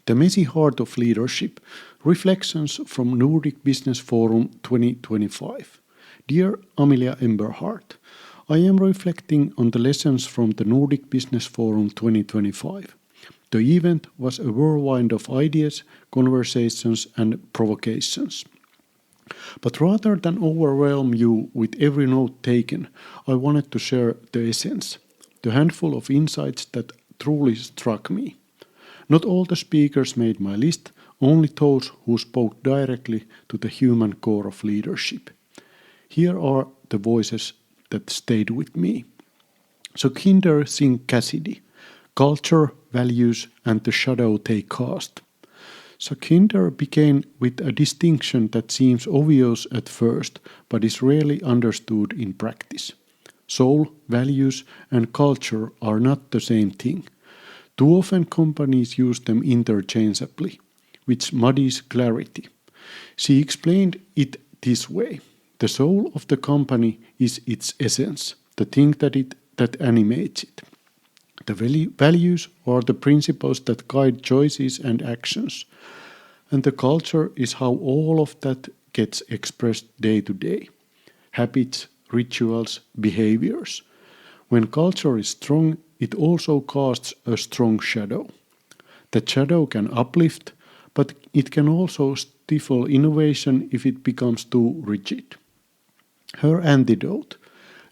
The Messy Heart of Leadership, Reflections from Nordic Business Forum 2025. Dear Amelia Emberhart, I am reflecting on the lessons from the Nordic Business Forum 2025. The event was a whirlwind of ideas, conversations, and provocations. But rather than overwhelm you with every note taken, I wanted to share the essence, the handful of insights that truly struck me. Not all the speakers made my list, only those who spoke directly to the human core of leadership. Here are the voices that stayed with me. Sukhinder Singh Cassidy, Culture, Values and the Shadow They Cast. Sukhinder began with a distinction that seems obvious at first, but is rarely understood in practice. Soul, values and culture are not the same thing. Too often companies use them interchangeably, which muddies clarity. She explained it this way. The soul of the company is its essence, the thing that animates it. The values are the principles that guide choices and actions. And the culture is how all of that gets expressed day to day. Habits, rituals, behaviors. When culture is strong, it also casts a strong shadow. That shadow can uplift, but it can also stifle innovation if it becomes too rigid. Her antidote: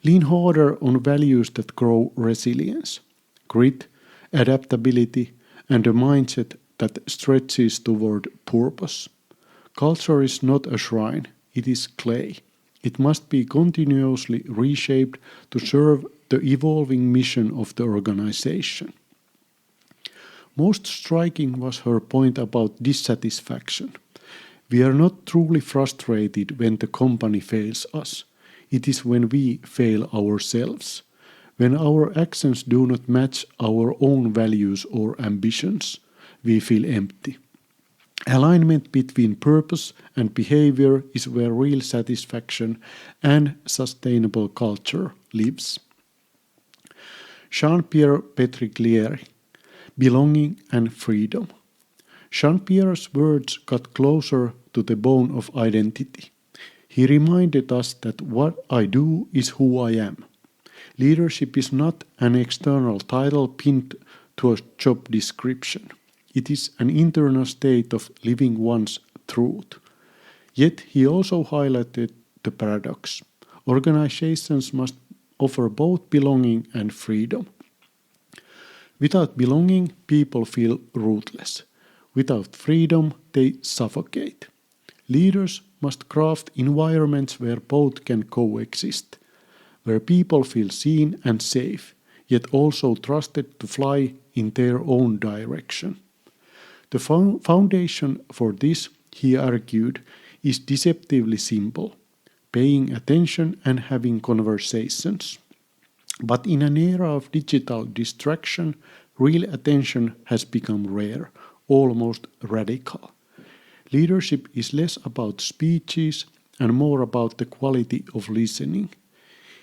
lean harder on values that grow resilience, grit, adaptability, and a mindset that stretches toward purpose. Culture is not a shrine, it is clay. It must be continuously reshaped to serve the evolving mission of the organization. Most striking was her point about dissatisfaction. We are not truly frustrated when the company fails us. It is when we fail ourselves, when our actions do not match our own values or ambitions. We feel empty. Alignment between purpose and behavior is where real satisfaction and sustainable culture lives. Gianpiero Petriglieri, Belonging and Freedom. Gianpiero's words got closer to the bone of identity. He reminded us that what I do is who I am. Leadership is not an external title pinned to a job description. It is an internal state of living one's truth. Yet he also highlighted the paradox. Organizations must offer both belonging and freedom. Without belonging, people feel rootless. Without freedom, they suffocate. Leaders must craft environments where both can coexist, where people feel seen and safe, yet also trusted to fly in their own direction. The foundation for this, he argued, is deceptively simple: paying attention and having conversations. But in an era of digital distraction, real attention has become rare, almost radical. Leadership is less about speeches and more about the quality of listening.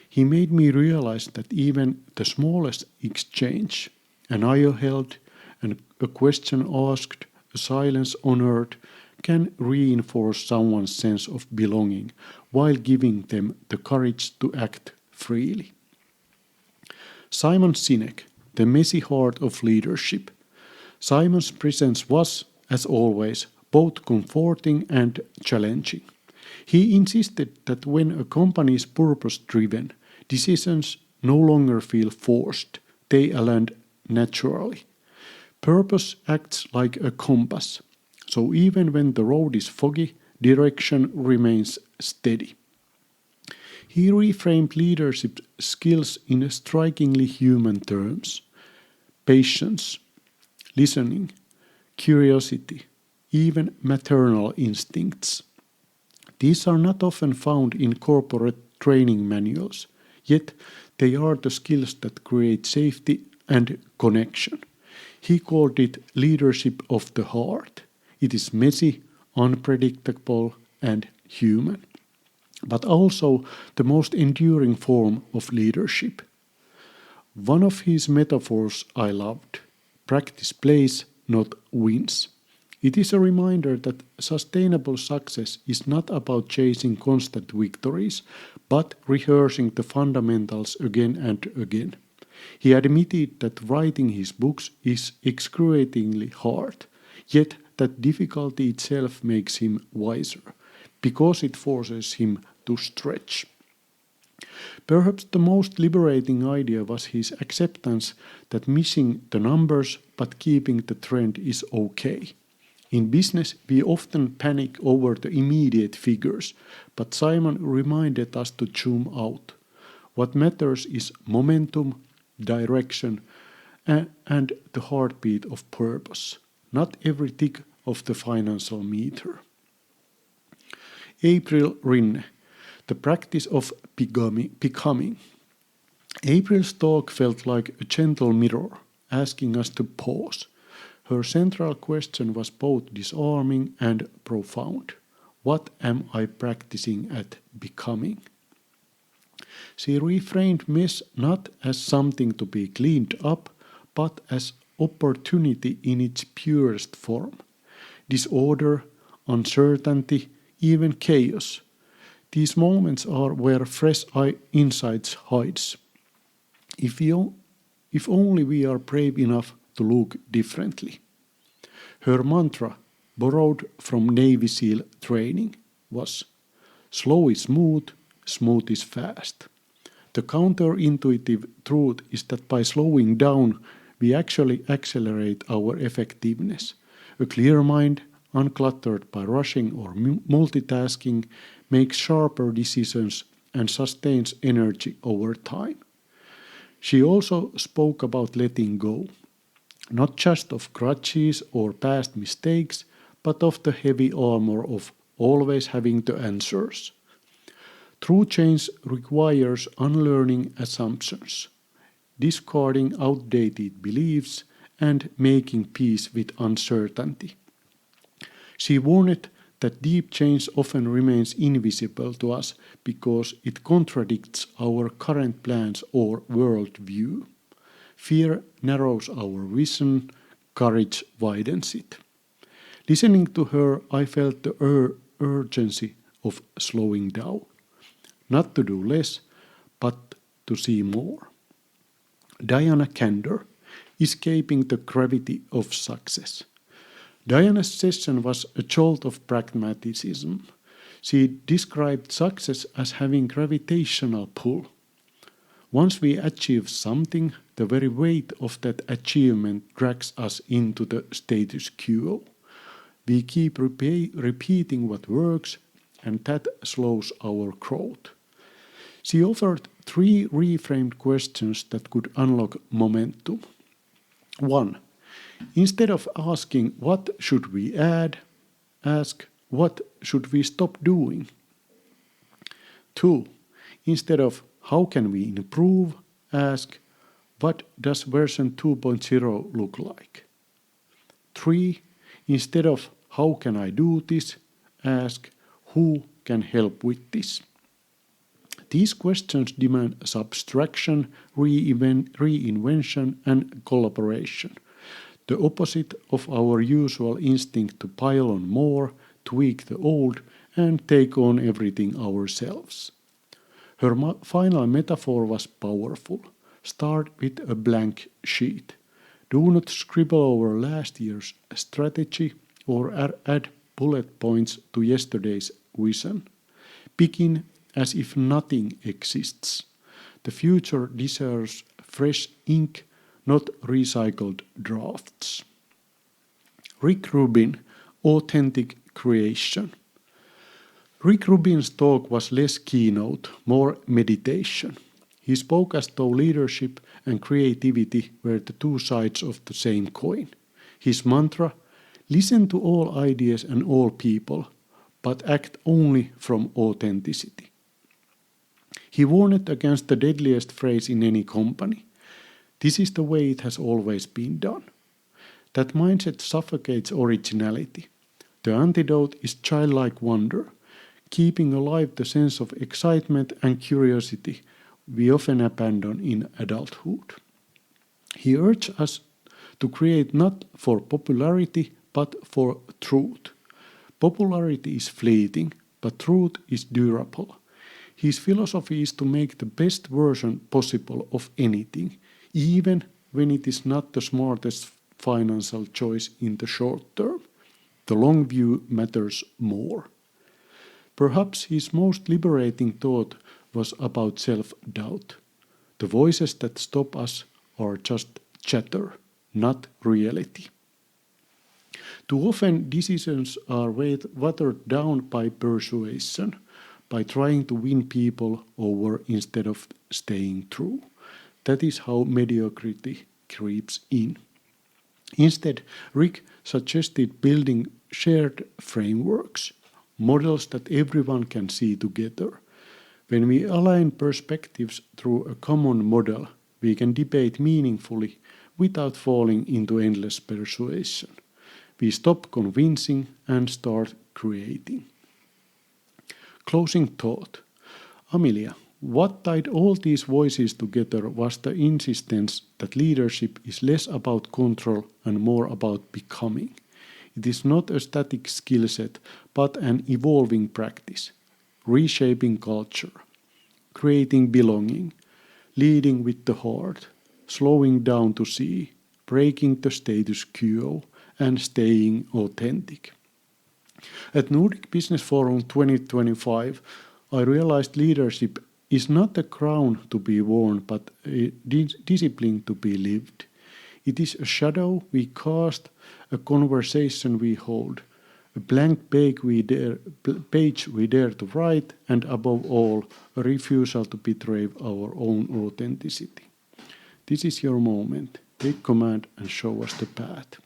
He made me realize that even the smallest exchange, an eye held, and a question asked, a silence honored, can reinforce someone's sense of belonging while giving them the courage to act freely. Simon Sinek, The Messy Heart of Leadership. Simon's presence was, as always, both comforting and challenging. He insisted that when a company is purpose-driven, decisions no longer feel forced, they align naturally. Purpose acts like a compass, so even when the road is foggy, direction remains steady. He reframed leadership skills in strikingly human terms: patience, listening, curiosity, even maternal instincts. These are not often found in corporate training manuals, yet they are the skills that create safety and connection. He called it leadership of the heart. It is messy, unpredictable, and human, but also the most enduring form of leadership. One of his metaphors I loved: practice plays, not wins. It is a reminder that sustainable success is not about chasing constant victories, but rehearsing the fundamentals again and again. He admitted that writing his books is excruciatingly hard, yet that difficulty itself makes him wiser, because it forces him to stretch. Perhaps the most liberating idea was his acceptance that missing the numbers but keeping the trend is okay. In business, we often panic over the immediate figures, but Simon reminded us to zoom out. What matters is momentum, direction, and the heartbeat of purpose, not every tick of the financial meter. April Rinne, the practice of becoming. April's talk felt like a gentle mirror, asking us to pause. Her central question was both disarming and profound. What am I practicing at becoming? She reframed mess not as something to be cleaned up, but as opportunity in its purest form. Disorder, uncertainty, even chaos. These moments are where fresh insights hides. If only we are brave enough to look differently. Her mantra, borrowed from Navy SEAL training, was slow is smooth, smooth is fast. The counterintuitive truth is that by slowing down, we actually accelerate our effectiveness. A clear mind, uncluttered by rushing or multitasking, makes sharper decisions and sustains energy over time. She also spoke about letting go, not just of grudges or past mistakes, but of the heavy armor of always having the answers. True change requires unlearning assumptions, discarding outdated beliefs, and making peace with uncertainty. She warned that deep change often remains invisible to us because it contradicts our current plans or worldview. Fear narrows our vision, courage widens it. Listening to her, I felt the urgency of slowing down. Not to do less, but to see more. Diana Candor, escaping the gravity of success. Diana's session was a jolt of pragmatism. She described success as having gravitational pull. Once we achieve something, the very weight of that achievement drags us into the status quo. We keep repeating what works, and that slows our growth. She offered 3 reframed questions that could unlock momentum. 1. Instead of asking what should we add, ask what should we stop doing. 2. Instead of how can we improve, ask what does version 2.0 look like. 3. Instead of how can I do this, ask who can help with this. These questions demand subtraction, reinvention, and collaboration. The opposite of our usual instinct to pile on more, tweak the old, and take on everything ourselves. Her final metaphor was powerful. Start with a blank sheet. Do not scribble over last year's strategy or add bullet points to yesterday's vision. Begin as if nothing exists. The future deserves fresh ink, not recycled drafts. Rick Rubin, Authentic Creation. Rick Rubin's talk was less keynote, more meditation. He spoke as though leadership and creativity were the two sides of the same coin. His mantra, listen to all ideas and all people, but act only from authenticity. He warned against the deadliest phrase in any company. This is the way it has always been done. That mindset suffocates originality. The antidote is childlike wonder, keeping alive the sense of excitement and curiosity we often abandon in adulthood. He urged us to create not for popularity, but for truth. Popularity is fleeting, but truth is durable. His philosophy is to make the best version possible of anything, even when it is not the smartest financial choice in the short term. The long view matters more. Perhaps his most liberating thought was about self-doubt. The voices that stop us are just chatter, not reality. Too often decisions are watered down by persuasion, by trying to win people over instead of staying true. That is how mediocrity creeps in. Instead, Rick suggested building shared frameworks, models that everyone can see together. When we align perspectives through a common model, we can debate meaningfully without falling into endless persuasion. We stop convincing and start creating. Closing thought. Amelia, what tied all these voices together was the insistence that leadership is less about control and more about becoming. It is not a static skill set, but an evolving practice, reshaping culture, creating belonging, leading with the heart, slowing down to see, breaking the status quo, and staying authentic. At Nordic Business Forum 2025, I realized leadership is not a crown to be worn, but a discipline to be lived. It is a shadow we cast, a conversation we hold, a blank page we dare to write, and above all, a refusal to betray our own authenticity. This is your moment. Take command and show us the path.